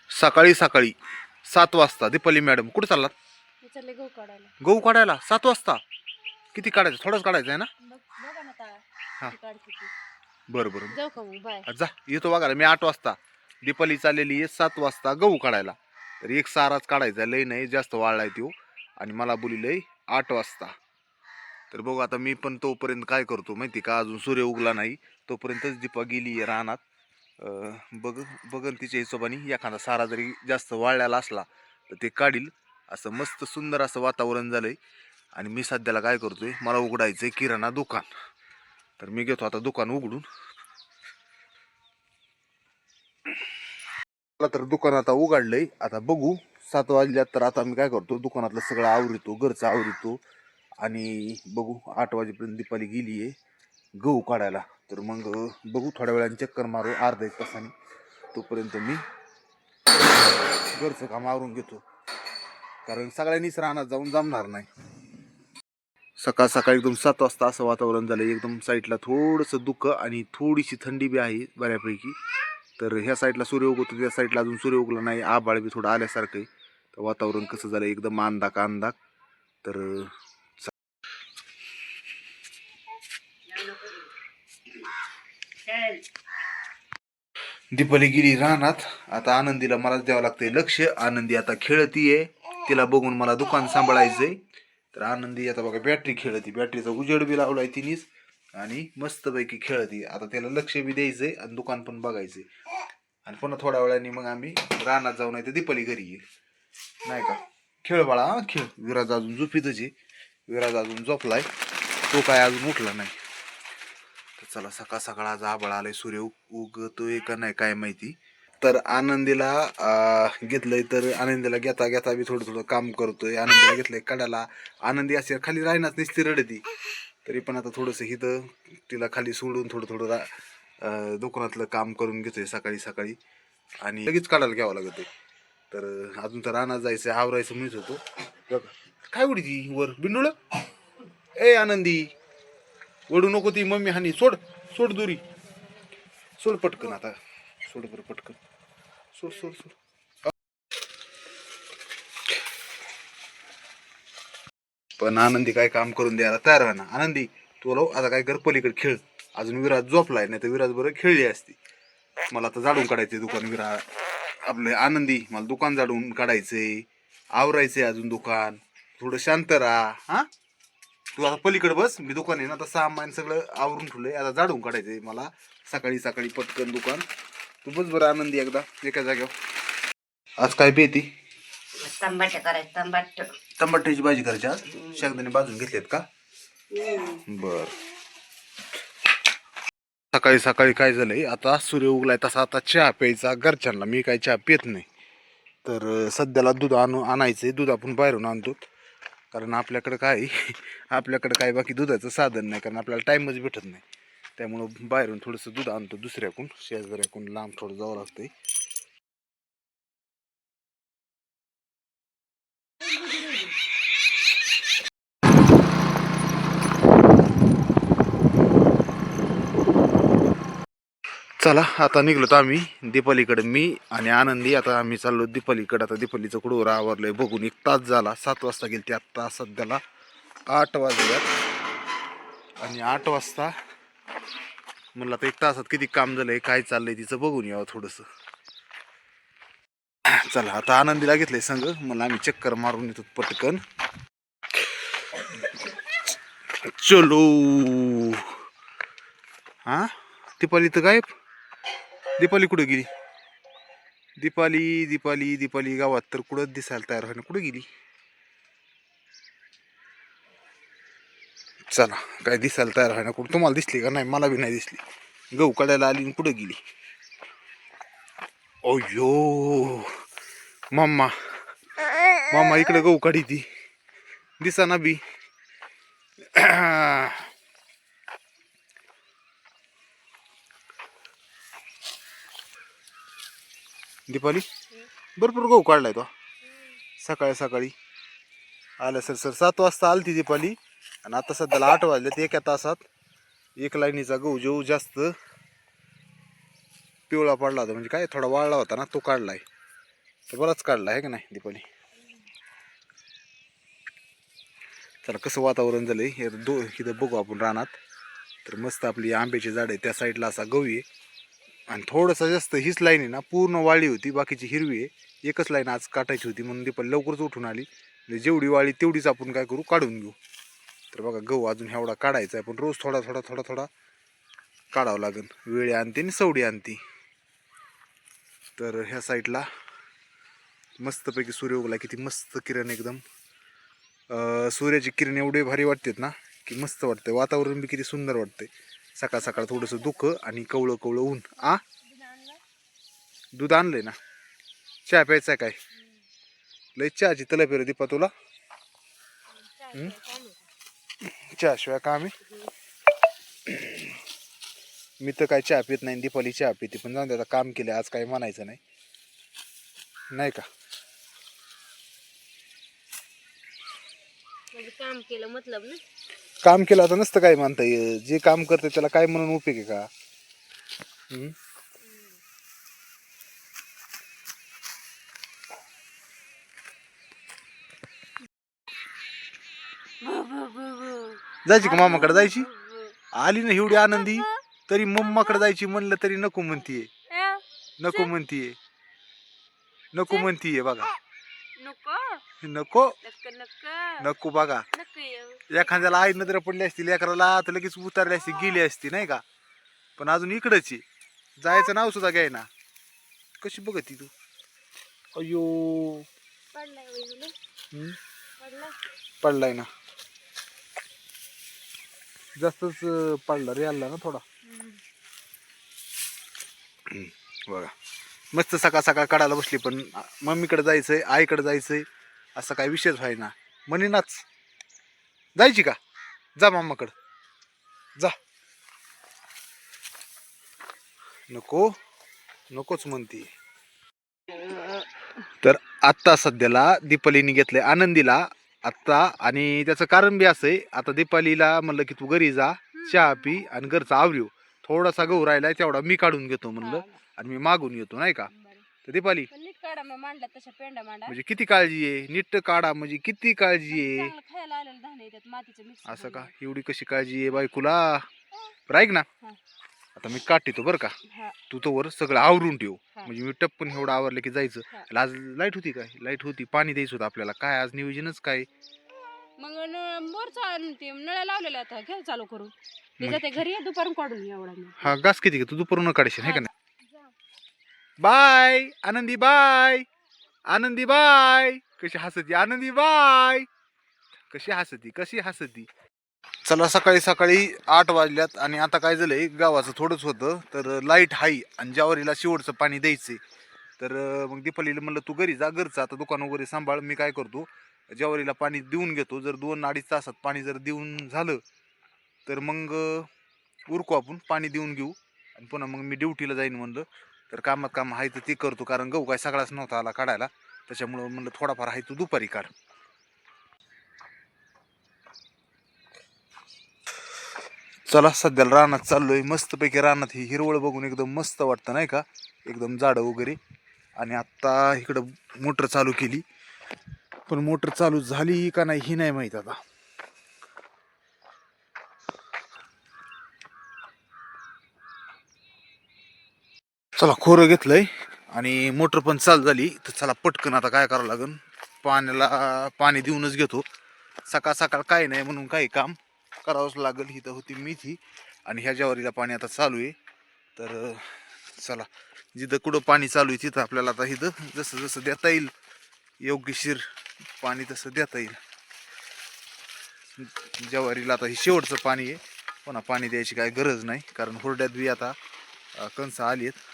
सकाळी सकाळी 7 वाजता दीपाली मॅडम कुठे चाललात? मी चालले गहू काढायला. गहू काढायला 7 वाजता? किती काढायचं? थोडंच काढायचं आहे ना? बघा ना ता हा. किती काढते ती. बरं बरं जाऊ का मग? बाय. जा येतो बघायला. मी 8 वाजता. दीपाली चाललेली आहे 7 वाजता गहू काढायला. तर एक साराच काढायचा, लय नाही जास्त वाळलाय तो. आणि मला बोलिलंय 8 वाजता. तर बघू आता मी पण तोपर्यंत काय करतो माहिती का, अजून सूर्य उगला नाही तोपर्यंतच दीपा गेली आहे रानात. बघन तिच्या हिशोबाने एखादा सारा जरी जास्त वाळलेला असला तर ते काढील. असं मस्त सुंदर असं वातावरण झालंय. आणि मी सध्याला काय करतोय, मला उघडायचंय किराणा दुकान. तर मी घेतो आता दुकान उघडून. मला तर दुकान आता उघडलंय. आता बघू 7 वाजल्यात तर आता मी काय करतो, दुकानातलं सगळं आवरितो, घरचं आवरितो. आणि बघू 8 वाजेपर्यंत दीपाली गेली आहे गहू काढायला. तर मग बघू थोड्या वेळाने चक्कर मारू अर्धा एक तासाने. तोपर्यंत मी घरचं काम आवरून घेतो, कारण सगळ्यांनीच रानात जाऊन जमणार नाही. सकाळ सकाळी एकदम 7 वाजता असं वातावरण झालं. एकदम साईडला थोडंसं धुकं आणि थोडीशी थंडी बी आहे बऱ्यापैकी. तर ह्या साईडला सूर्य उगवतो, त्या साईडला अजून सूर्य उगला नाही. आभाळ बी थोडं आल्यासारखं आहे. तर वातावरण कसं झालं एकदम अंधाक अंधाक. तर दीपाली गेली रानात. आता आनंदीला मलाच द्यावं लागतंय लक्ष. आनंदी आता खेळतीये, तिला बघून मला दुकान सांभाळायचंय. तर आनंदी आता बघा बॅटरी खेळती, बॅटरीचा उजेड बी लावलाय तिनीच आणि मस्तपैकी खेळती. आता त्याला लक्ष बी द्यायचंय आणि दुकान पण बघायचंय. आणि पुन्हा थोड्या वेळाने मग आम्ही रानात जाऊ, नाही तर दीपाली घरी येईल, नाही का? खेळ बाळा खेळ. विराज अजून झोपीतच आहे. विराज अजून झोपलाय, तो काय अजून उठला नाही. तर चला सकाळ सकाळ आज आभाळ आलंय, सूर्य उगतोय का नाही काय माहिती. तर आनंदीला घेतलंय. तर आनंदीला घेता घेता बी थोडं थोडं काम करतोय. आनंदीला घेतलंय कडाला. आनंदी असे खाली राहणार नसती रडती, तरी पण आता थोडंसं हिथं तिला खाली सोडून थोडं थोडं दुकानातलं काम करून घेतोय सकाळी सकाळी. आणि लगेच काढायला घ्यावं लागत. तर अजून तर रानात जायचं, आवरायचं म्हणत होतो. काय उडी वर बिंडुळ? ए आनंदी ओढू नको, ती मम्मी हानी. सोड सोड दुरी, सोड पटकन. आता सोड बरं पटकन, सोड सोड सोड. पण आनंदी काय काम करून द्यायला तयार आहे ना. आनंदी तू आता काय कर, पलीकडे खेळ. अजून विराज झोपलाय, नाही तर विराज बरं खेळली असती. मला आता झाडून काढायचंय दुकान. आपले आनंदी मला दुकान झाडून काढायचंय, आवरायचंय अजून दुकान. थोडं शांत राहा. हा तू आता पलीकडे बस, मी दुकान आहे ना आता सामान सगळं आवरून ठेवलंय. आता झाडून काढायचंय मला सकाळी सकाळी पटकन दुकान. तू बस बरं आनंदी एकदा एका जागेवर. आज काय बेती? तंबाटे करायचे. टमाट्याची भाजी करायची आज. शेंगदाणे भाजून घेतलेत का? बर. सकाळी सकाळी काय झालंय, आता सूर्य उगलाय तसा आता चहा प्यायचा घरच्यांना. मी काय चहा पित नाही. तर सध्याला दूध आणायचंय. दूध आपण बाहेरून आणतो, कारण आपल्याकडं काय आपल्याकडं काय बाकी दुधाचं साधन नाही, कारण आपल्याला टाईमच भेटत नाही. त्यामुळं बाहेरून थोडंसं दूध आणतो, दुसऱ्याकडून शेजाऱ्याकडून लांब थोडं जावं लागतंय. चला आता निघलो आम्ही दीपालीकडे. मी आणि आनंदी आता आम्ही चाललो दीपालीकडे. आता दीपालीचं कुठं आवरलंय बघून 1 तास झाला. 7 वाजता गेली ती, आत्ता सध्याला 8 वाजल्यात. आणि 8 वाजता म्हणलं आता 1 तासात किती काम झालंय, काय चाललंय तिचं बघून यावं थोडंसं. चला आता आनंदीला घेतलंय संग, मला आम्ही चक्कर मारून येतो पटकन. चलो. हा दीपाली तर गायब. दीपाली कुठे गेली? दीपाली दीपाली दीपाली गावात तर कुठं दिसायला तयार व्हायला, कुठे गेली? चला काय दिसायला तयार व्हायना कुठं. तुम्हाला दिसली का नाही? मला बी नाही दिसली. गहू काढायला आली कुठं गेली? अयो मम्मा, मम्मा इकडे गहू काढी ती, दिसा ना बी. दीपाली भरपूर गहू काढलाय तो सकाळी सकाळी. आलं सर 7 वाजता आली ती दीपाली. आणि आता सध्याला 8 वाजले. ते एका तासात 1 लाईनीचा गहू जो जास्त पिवळा पडला होता, म्हणजे काय थोडा वाळला होता ना, तो काढलाय. तर बराच काढला आहे का नाही दीपाली. चला कसं वातावरण झालंय हे इथं बघू आपण रानात. तर मस्त आपली आंब्याची झाड आहे त्या साईडला असा गहू आहे आणि थोडंसं जास्त हीच लाईन आहे ना पूर्ण वाळली होती, बाकीची हिरवी आहे. एकच लाईन आज काटायची होती म्हणून दीपाली लवकरच उठून आली. म्हणजे जेवढी वाळी तेवढीच आपण काय करू, काढून घेऊ. तर बघा गहू अजून एवढा काढायचा आहे, पण रोज थोडा थोडा थोडा थोडा काढावं लागेल. वेळी आणते आणि सवडी आणते. तर ह्या साईडला मस्तपैकी सूर्य उगला, किती मस्त किरण एकदम. सूर्याची किरण एवढे भारी वाटतात ना की मस्त वाटतंय. वातावरण बी किती सुंदर वाटतंय. सकाळ सकाळ थोडंसं धुकं आणि कवळं कवळं ऊन. दूध आणलंय ना. चहा प्यायचा काय? लय चहाची तलप आहे रे दीपा तुला. चहाशिवाय का आम्ही, मी तर काय चहा पित नाही, दीपाली चहा पिते. पण जाऊन आता काम केलं आज, काही म्हणायचं नाही, नाही का. काम केलं मतलब ना. काम केलं आता नसतं काय म्हणता येईल. जे काम करते त्याला काय म्हणून उपयोग आहे का. जायची का मामाकडे जायची. आली ना एवढी आनंदी तरी मम्माकडे जायची म्हणलं तरी नको म्हणतीये. नको म्हणतीये, नको म्हणतीये. बघा नको नको. बघा एखाद्याला आई नजर पडली असती लेकराला तर लगेच उतरली असती, गेली असती नाही का. पण अजून इकडच आहे, जायचं नाव सुद्धा घ्याय ना. कशी बघती तू. अयो पडलाय ना, जास्तच पडला रे, आला ना थोडा. बघा मस्त सकाळ सकाळ काढायला बसली. पण मम्मीकडे जायचंय, आईकडे जायचंय असं काय विषयच व्हाय ना. म्हणेनाच जायची का, जा मामाकडं जा. नको नकोच म्हणती. तर आत्ता सध्याला दीपालीने घेतलंय आनंदीला आत्ता. आणि त्याचं कारण बी असं आहे, आता दीपालीला म्हणलं की तू घरी जा, चहा पी आणि घरचा आवरीव. थोडासा गहू राहिलाय तेवढा मी काढून घेतो म्हणलं आणि मी मागून येतो नाही का. तर दीपाली म्हणजे किती काळजी आहे, नीट काढा म्हणजे किती काळजी आहे. असं का, एवढी कशी काळजी आहे बायकोला. बरं ऐक ना, आता मी काढतो बरं का. तू तो वर सगळं आवरून ठेव, म्हणजे मी टप्पन एवढं आवरलं की जायचं. आज लाईट होती काय, लाईट होती, पाणी द्यायचं होतं आपल्याला. काय आज नियोजनच काय. मग मोरचा नळ्या लावलेल्या आता घ्या चालू करू. त्याच्या घरी दुपारून काढून एवढा. हा गास किती तू दुपारून काढशील आहे का नाही. बाय आनंदी, बाय आनंदी, बाय. कशी हसती आनंदी, बाय. कशी हसती, कशी हसती. चला सकाळी सकाळी 8 वाजल्यात आणि आता काय झालंय, गावाचं थोडंच होतं तर लाईट हाई आणि ज्यावरीला शेवटचं पाणी द्यायचंय. तर मग दीपालीला म्हणलं तू घरी जा, घरचं आता दुकान वगैरे सांभाळ. मी काय करतो, ज्यावरीला पाणी देऊन घेतो. जर 2-2.5 तासात पाणी जर देऊन झालं तर मग उरकू आपण, पाणी देऊन घेऊ आणि पुन्हा मग मी ड्युटीला जाईन म्हणलं. तर कामात काम आहे तर ते करतो, कारण गहू काय सगळाच नव्हता आला काढायला. त्याच्यामुळं म्हणलं थोडाफार आहे तो दुपारी काढ. चला सध्याला रानात चाललोय. मस्तपैकी रानात ही हिरवळ बघून एकदम मस्त वाटतं नाही का, एकदम झाडं वगैरे. आणि आत्ता इकडं मोटर चालू केली, पण मोटर चालू झाली का नाही ही नाही माहीत आता. चला खोरं घेतलंय आणि मोटर पण चालू झाली. तर चला पटकन आता काय करावं लागेल, पाण्याला पाणी देऊनच घेतो. सकाळ सकाळ काय नाही म्हणून काही काम करावंच लागेल. इथं होती मेथी आणि ह्या ज्वारीला पाणी आता चालू आहे. तर चला जिथं कुठं पाणी चालू आहे तिथं आपल्याला आता इथं जसं जसं देता येईल योग्यशीर पाणी तसं देता येईल. ज्वारीला आता हे शेवटचं पाणी आहे, पुन्हा पाणी द्यायची काय गरज नाही, कारण हुरड्यात बी आता कणसं आली आहेत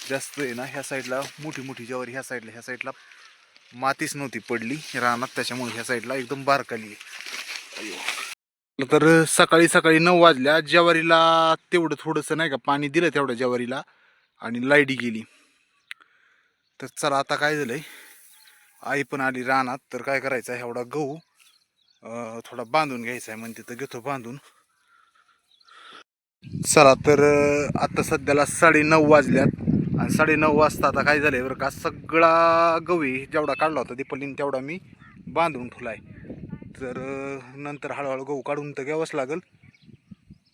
जास्त आहे ना. ह्या साईडला मोठी मोठी ज्वारी, ह्या साईडला मातीच नव्हती पडली रानात, त्याच्यामुळे ह्या साईडला एकदम बारकाली आहे. तर सकाळी सकाळी 9 वाजल्या, ज्वारीला तेवढं थोडंसं नाही का पाणी दिलं तेवढ्या ज्वारीला आणि लाईट गेली. तर चला आता काय झालंय, आई पण आली रानात. तर काय करायचं आहे, एवढा गहू थोडा बांधून घ्यायचा आहे म्हणते, तर घेतो बांधून. चला तर आता सध्याला 9:30 वाजल्यात आणि 9:30 वाजता आता काय झालंय बरं का, सगळा गवी जेवढा काढला होता दीपालीने तेवढा मी बांधून ठेवलाय. तर नंतर हळूहळू गहू काढून तर घ्यावंच लागेल.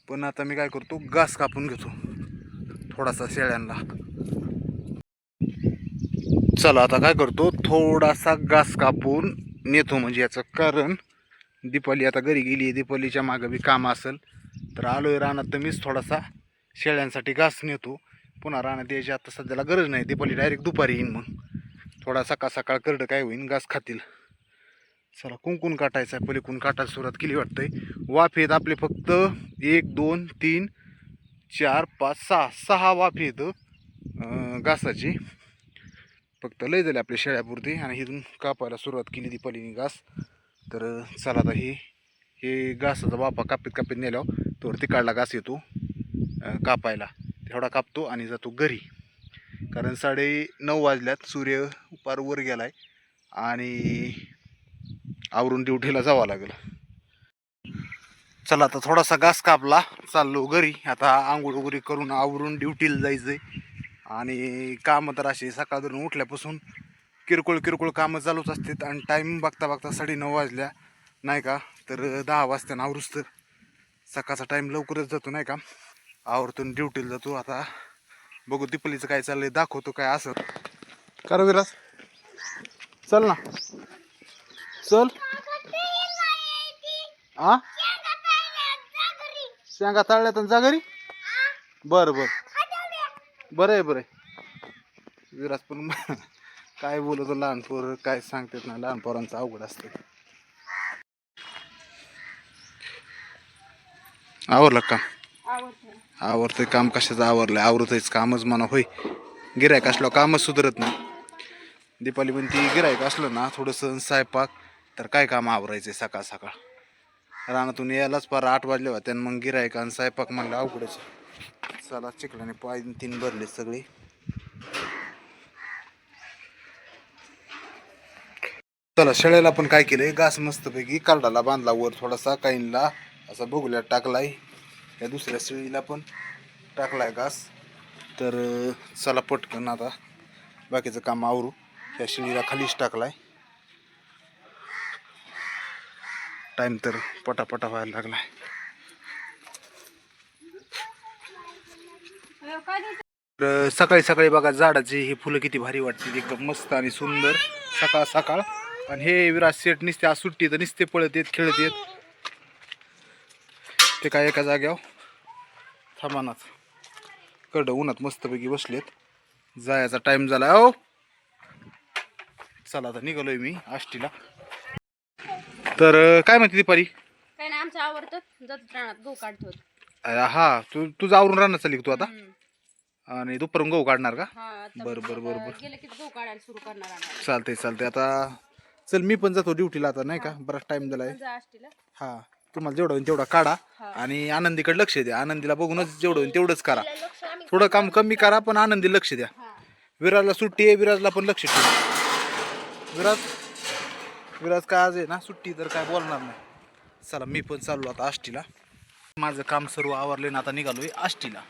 पण आता मी काय करतो, घास कापून घेतो थोडासा शेळ्यांना. चला आता काय करतो, थोडासा घास कापून नेतो. म्हणजे याचं कारण दीपाली आता घरी गेली आहे, दीपालीच्या मागं बी काम असेल. तर आलोय रानात, तर मीच थोडासा शेळ्यांसाठी घास नेतो. पुन्हा रानात यायची आता सध्याला गरज नाही, दीपाली डायरेक्ट दुपारी येईन. मग थोडा सकाळ सकाळ करडं काय होईन, घास खातील. चला कुंकून काटायचं आहे, पलीकडून काटायला सुरुवात केली वाटतंय. वाफे आहेत आपले फक्त 1 2 3 4 5 6 वाफे आहेत घासाची. फक्त लय झाले आपल्या शेळ्यापुरती. आणि इथून कापायला सुरुवात केली दीपालीने घास. तर चला आता हे घासाचा वाफा कापीत कापीत नेल्यावर तोवर तिकडला घास येतो कापायला. तेवढा कापतो आणि जातो घरी. कारण 9:30 वाजल्यात, सूर्य पार वर गेलाय आणि आवरून ड्युटीला जावं लागेल. चला आता थोडासा घास कापला, चाललो घरी. आता आंघोळ वगैरे करून आवरून ड्युटीला जायचंय. आणि कामं तर असे सकाळ धरून उठल्यापासून किरकोळ कामं चालूच असतात. आणि टाईम बघता बघता 9:30 वाजल्या नाही का. तर 10 वाजता आवरूच तर सकाळचा टाईम लवकरच जातो नाही का. आवरतून ड्युटीला जातो. आता बघू दीपालीचं काय चाललंय, दाखवतो काय असं. कर विराज, चल ना, चल. आ शेंगा तळल्यात जा घरी. बरं बरं आहे. विराज पण काय बोलतो, लहान पोर काय सांगतात ना, लहान पोरांचं अवघड असतं. आवरलं का? आवरतंय काम. कशाचं आवरलंय, आवरतच कामच म्हणा. होय, गिऱ्हाईक असलं कामच सुधारत नाही. दीपाली म्हणती गिऱ्हाईक असलं ना थोडंसं स्वयंपाक तर काय काम आवरायचंय सकाळ सकाळ. रानातून यायलाच पार 8 वाजले होते आणि मग गिऱ्हाईक आणि स्वयंपाक म्हणलं अवघडच. चला चिखलाने पाय 3 भरले सगळे. चला शेळ्याला पण काय केलंय, घास मस्तपैकी कालडाला बांधला वर थोडासा, काहींना असा बघूल्यात टाकलाय. त्या दुसऱ्या शेळीला पण टाकलाय घास. तर चला पटकन आता बाकीचं काम आवरू. त्या शेळीला खालीच टाकलाय. टाइम तर पटापटा व्हायला लागलाय. तर सकाळी सकाळी बघा झाडाची ही फुलं किती भारी वाटते, एकदम मस्त आणि सुंदर सकाळ सकाळ. आणि हे विराज शेठ निसते आज सुट्टी तर निसते पळत येत खेळत येत. ते काय एका जाग्यावर थांबानाच कडं उन्हात मस्तपैकी बसलेत. जायचा टाइम झाला. ओ चला आता निघालोय मी आष्टीला. तर काय म्हणते दीपाली? काय नाही, आमचं आवडतं जात रानात गहू काढतो. हा तुझं आवरून राहणार चालली तू आता. आणि दुपारून गहू काढणार का? बरं गेलं की गहू काढायला सुरू करणार. चालतंय आता. चल मी पण जातो ड्युटीला आता नाही का, बराच टाइम झालाय. हा तुम्हाला जेवढं होईल तेवढा काढा. आणि आनंदीकडे लक्ष द्या. आनंदीला बघूनच जेवढं होईल तेवढंच करा. थोडं काम कमी करा पण आनंदी लक्ष द्या. विराजला सुट्टी आहे, विराजला पण लक्ष ठेवा. विराज काय आज आहे ना सुट्टी, तर काय बोलणार नाही. चला मी पण चाललो आता आष्टीला. माझं काम सर्व आवरले ना, आता निघालोय आष्टीला.